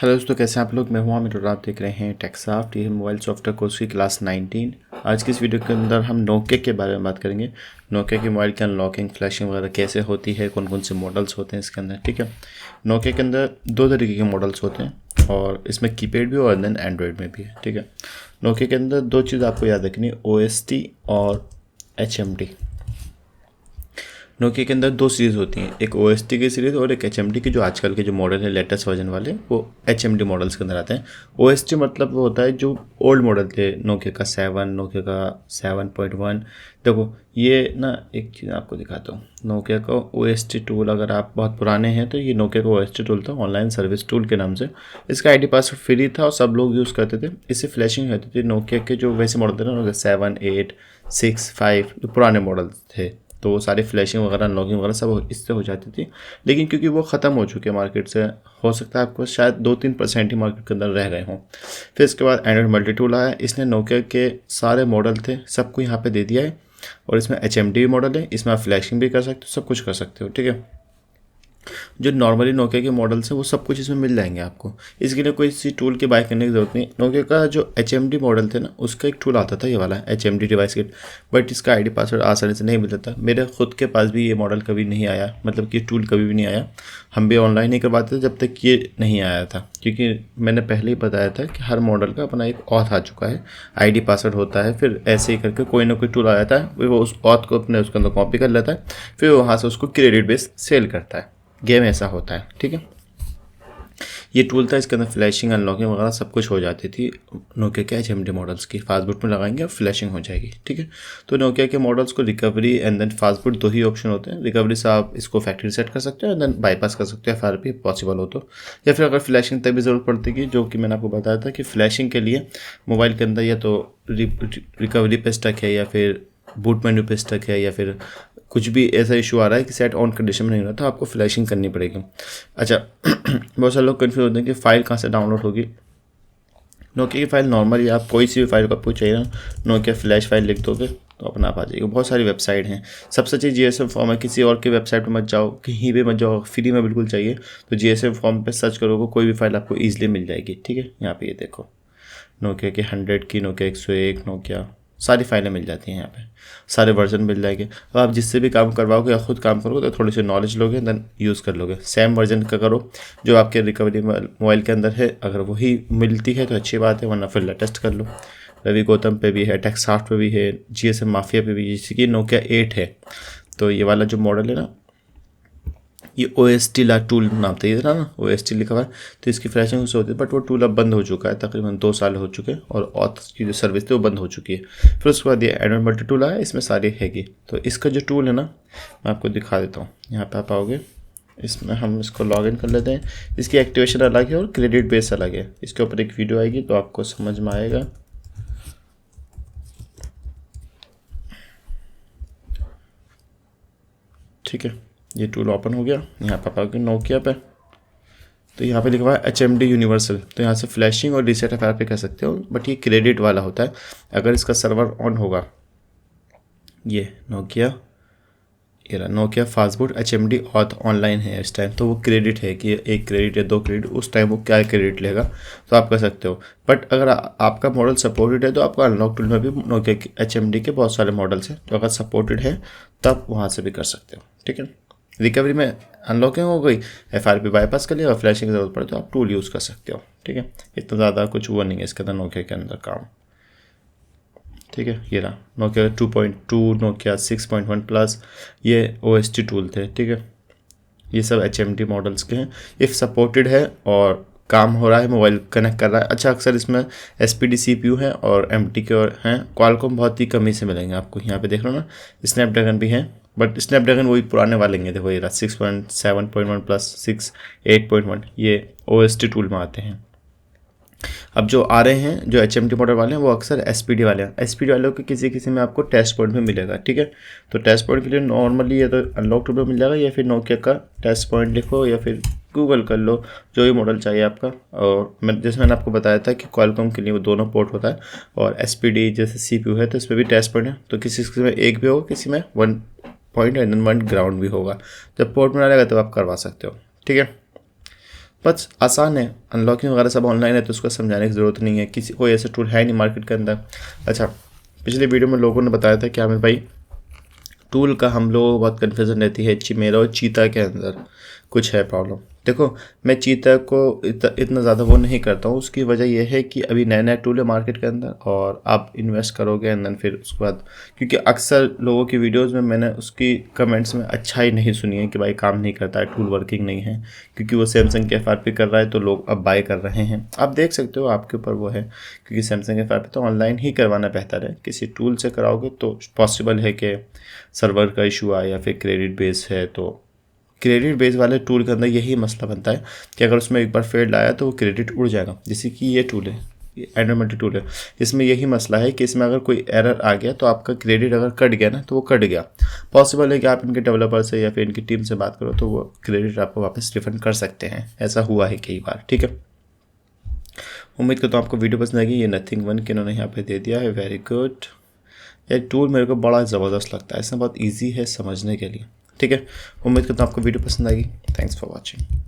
Hello दोस्तों, कैसे हैं आप लोग। मैं हूं आमिर और आप देख रहे हैं टेक्सॉफ्ट। ये मोबाइल सॉफ्टवेयर कोर्स की क्लास 19। आज की इस वीडियो के अंदर हम नोकिया के बारे में बात करेंगे। नोकिया के मोबाइल की अनलॉकिंग, फ्लैशिंग वगैरह कैसे होती है, कौन कौन से मॉडल्स होते हैं इसके अंदर। ठीक है, नोकिया के अंदर दो तरीके के मॉडल्स होते हैं और इसमें कीपैड भी और देन एंड्रॉयड में भी है। ठीक है, नोकिया के अंदर दो चीज़ आपको याद रखनी है, OST और HMD। नोकिया के अंदर दो सीरीज़ होती हैं, एक OST की सीरीज़ और एक HMD की। जो आजकल के जो मॉडल है लेटेस्ट वर्जन वाले, वो HMD मॉडल्स के अंदर आते हैं। OST मतलब वो होता है जो ओल्ड मॉडल थे, नोकिया का 7, नोकिया का 7.1। देखो ये ना एक चीज़ आपको दिखाता हूँ, नोकिया का OST टूल। अगर आप बहुत पुराने हैं तो ये नोकिया का OST टूल था, ऑनलाइन सर्विस टूल के नाम से। इसका ID पासवर्ड फ्री था और सब लोग यूज़ करते थे। इससे फ्लैशिंग होती थी। नोकिया के जो वैसे मॉडल थे ना, नोकिया 7, 8, 6, 5 जो पुराने मॉडल थे, तो वो सारी फ्लैशिंग वगैरह, अनलॉकिंग वगैरह सब इससे हो जाती थी। लेकिन क्योंकि वो ख़त्म हो चुके हैं मार्केट से, हो सकता है आपको शायद 2-3% ही मार्केट के अंदर रह गए हों। फिर इसके बाद एंड्रॉयड मल्टी टूल आया। इसने नोकिया के सारे मॉडल थे सबको यहाँ पे दे दिया है। और इसमें HMD मॉडल है, इसमें आप फ्लैशिंग भी कर सकते हो, सब कुछ कर सकते हो। ठीक है, जो नॉर्मली नोकिया के मॉडल्स हैं वो सब कुछ इसमें मिल जाएंगे आपको। इसके लिए कोई सी टूल की बाय करने की ज़रूरत नहीं। नोकिया का जो HMD मॉडल थे ना, उसका एक टूल आता था, ये वाला HMD डिवाइस किट, बट इसका ID पासवर्ड आसानी से नहीं मिलता था। मेरे खुद के पास भी ये मॉडल कभी नहीं आया, मतलब कि टूल कभी भी नहीं आया। हम भी ऑनलाइन नहीं करवाते थे जब तक ये नहीं आया था, क्योंकि मैंने पहले ही बताया था कि हर मॉडल का अपना एक ऑथ आ चुका है, ID पासवर्ड होता है। फिर ऐसे ही करके कोई ना कोई टूल आ जाता है, फिर वो उस ऑथ को अपने उसके अंदर कॉपी कर लेता है, फिर वहाँ से उसको क्रेडिट बेस सेल करता है। गेम ऐसा होता है। ठीक है, ये टूल था, इसके अंदर फ्लैशिंग, अनलॉकिंग वगैरह सब कुछ हो जाती थी नोकिया के HMD मॉडल्स की। फास्टबूट में लगाएंगे और फ्लैशिंग हो जाएगी। ठीक है, तो नोकिया के मॉडल्स को रिकवरी एंड देन फास्टबूट दो ही ऑप्शन होते हैं। रिकवरी से आप इसको फैक्ट्री सेट कर सकते हो एंड देन बाईपास कर सकते हो FRP पॉसिबल हो तो, या फिर अगर फ्लैशिंग तभी ज़रूरत पड़ती, जो कि मैंने आपको बताया था कि फ्लैशिंग के लिए मोबाइल के अंदर या तो रिकवरी पे स्टक है, या फिर बूट मेन्यू पे स्टक है, या फिर कुछ भी ऐसा इशू आ रहा है कि सेट ऑन कंडीशन में नहीं हो रहा, तो आपको फ्लैशिंग करनी पड़ेगी। अच्छा बहुत सारे लोग कन्फ्यूज होते हैं कि फ़ाइल कहाँ से डाउनलोड होगी। नोकिया की फ़ाइल नॉर्मली आप कोई सी भी फाइल आपको चाहिए ना, नोकिया फ्लैश फाइल लिख दोगे तो अपना आप आ जाएगी। बहुत सारी वेबसाइट हैं, सबसे अच्छी GSM फॉर्म है। किसी और की वेबसाइट पर मत जाओ, कहीं भी मत जाओ, फ्री में बिल्कुल चाहिए तो GSM फॉर्म पे सर्च करोगे, कोई भी फाइल आपको ईजिली मिल जाएगी। ठीक है, यहाँ पे ये देखो, नोकिया की 100 की, नोकिया 101, नोकिया सारी फाइलें मिल जाती हैं यहाँ पे, सारे वर्जन मिल जाएंगे। अब आप जिससे भी काम करवाओगे या खुद काम करोगे तो थोड़ी सी नॉलेज लोगे, देन यूज़ कर लोगे। सेम वर्जन का करो जो आपके रिकवरी मोबाइल के अंदर है। अगर वही मिलती है तो अच्छी बात है, वरना फिर लेटेस्ट कर लो। रवि गौतम पे भी है, टेक्सॉफ्ट पे भी है, GSM माफिया पे भी, जैसे कि नोकिया 8 है। तो ये वाला जो मॉडल है ना, ये OST ला टूल नाम था, ये था ना OST लिखा हुआ है, तो इसकी फ्लैशिंग उससे होती है। बट वो टूल अब बंद हो चुका है, तकरीबन 2 साल हो चुके हैं, और ऑथ की जो सर्विस थी वो बंद हो चुकी है। फिर उसके बाद ये एंड्रॉयड मल्टी टूल आया, इसमें सारी हैगी। तो इसका जो टूल है ना, मैं आपको दिखा देता हूँ। यहाँ पे आप आओगे, इसमें हम इसको लॉग इन कर लेते हैं। इसकी एक्टिवेशन अलग है और क्रेडिट बेस अलग है। इसके ऊपर एक वीडियो आएगी तो आपको समझ में आएगा। ठीक है, ये टूल ओपन हो गया। यहाँ पर आप आओगे नोकिया पे, तो यहाँ पे लिखा हुआ है HMD यूनिवर्सल। तो यहाँ से फ्लैशिंग और रीसेट FRP कर सकते हो, बट ये क्रेडिट वाला होता है। अगर इसका सर्वर ऑन होगा, ये नोकिया, ये रहा Nokia fastboot HMD auth online है इस टाइम, तो वो क्रेडिट है कि 1 क्रेडिट या 2 क्रेडिट, उस टाइम वो क्या क्रेडिट लेगा तो आप कर सकते हो। बट अगर आपका मॉडल सपोर्टेड है तो आपका अनलॉक टूल में भी नोकिया के HMD के बहुत सारे मॉडल्स हैं, तो अगर सपोर्टेड है तब वहाँ से भी कर सकते हो। ठीक है, रिकवरी में अनलॉकिंग हो गई, FRP बाईपास कर लिया, और फ्लैशिंग की जरूरत पड़े तो आप टूल यूज़ कर सकते हो। ठीक है, इतना ज़्यादा कुछ हुआ नहीं है इसके अंदर नोकिया के अंदर काम। ठीक है, ये रहा नोकिया 2.2, नोकिया 6.1 प्लस, ये OST टूल थे। ठीक है, ये सब HMD मॉडल्स के हैं। इफ़ सपोर्टेड है और काम हो रहा है, मोबाइल कनेक्ट कर रहा है। अच्छा, अक्सर इसमें SPD CPU है और MT के और हैं। क्वालकॉम बहुत ही कमी से मिलेंगे आपको, यहाँ पे देख लो ना, स्नैपड्रैगन भी है, बट स्नैपड्रैगन वही पुराने वाले हैं। देखो ये रहा 6.7.1 प्लस 6, 8.1, ये OST टूल में आते हैं। अब जो आ रहे हैं, जो HMD मॉडल वाले हैं, वो अक्सर SPD वाले हैं। SPD वालों के किसी किसी में आपको टेस्ट पॉइंट में मिलेगा। ठीक है, तो टेस्ट पॉइंट के लिए नॉर्मली या तो अनलॉक टूल में मिल जाएगा, या फिर नोकिया का टेस्ट पॉइंट लिखो, या फिर गूगल कर लो, जो भी मॉडल चाहिए आपका। और जैसे मैंने आपको बताया था कि क्वालकॉम के लिए वो दोनों पोर्ट होता है, और SPD जैसे CPU है तो इसमें भी टेस्ट पॉइंट है। तो किसी में एक भी होगा, किसी में 1 पॉइंट एंड 1 ग्राउंड भी होगा। जब पोर्ट में आ जाएगा तो आप करवा सकते हो। ठीक है, बस आसान है, अनलॉकिंग वगैरह सब ऑनलाइन है, तो उसको समझाने की ज़रूरत नहीं है, किसी कोई ऐसा टूल है नहीं मार्केट के अंदर। अच्छा, पिछले वीडियो में लोगों ने बताया था कि आमिर भाई टूल का हम लोगों को बहुत कन्फ्यूज़न रहती है, मेरा और चीता के अंदर कुछ है प्रॉब्लम। देखो, मैं चीता को इतना ज़्यादा वो नहीं करता हूँ, उसकी वजह यह है कि अभी नया नया टूल है मार्केट के अंदर, और आप इन्वेस्ट करोगे एंड देन फिर उसके बाद, क्योंकि अक्सर लोगों की वीडियोस में मैंने उसकी कमेंट्स में अच्छा ही नहीं सुनी है कि भाई काम नहीं करता है, टूल वर्किंग नहीं है, क्योंकि वो सैमसंग के FRP कर रहा है तो लोग अब बाय कर रहे हैं। आप देख सकते हो, आपके ऊपर वो है, क्योंकि सैमसंग FRP तो ऑनलाइन ही करवाना बेहतर है। किसी टूल से कराओगे तो पॉसिबल है कि सर्वर का इशू आए या फिर क्रेडिट बेस है, तो क्रेडिट बेस वाले टूल के अंदर यही मसला बनता है कि अगर उसमें एक बार फेल्ड आया तो वो क्रेडिट उड़ जाएगा। जैसे कि ये टूल है, ये एंड्रॉइड मल्टी टूल है, इसमें यही मसला है कि इसमें अगर कोई एरर आ गया तो आपका क्रेडिट अगर कट गया ना, तो वो कट गया। पॉसिबल है कि आप इनके डेवलपर से या फिर इनकी टीम से बात करो तो वो क्रेडिट आपको वापस रिफंड कर सकते हैं। ऐसा हुआ है कई बार, ठीक है। उम्मीद करता हूँ आपको वीडियो पसंद आएगी। ये नथिंग वन के इन्होंने यहाँ पे दे दिया है, वेरी गुड। ये टूल मेरे को बड़ा ज़बरदस्त लगता है, इसमें बहुत ईजी है समझने के लिए, ठीक है। उम्मीद करता हूँ आपको वीडियो पसंद आएगी। Thanks for watching.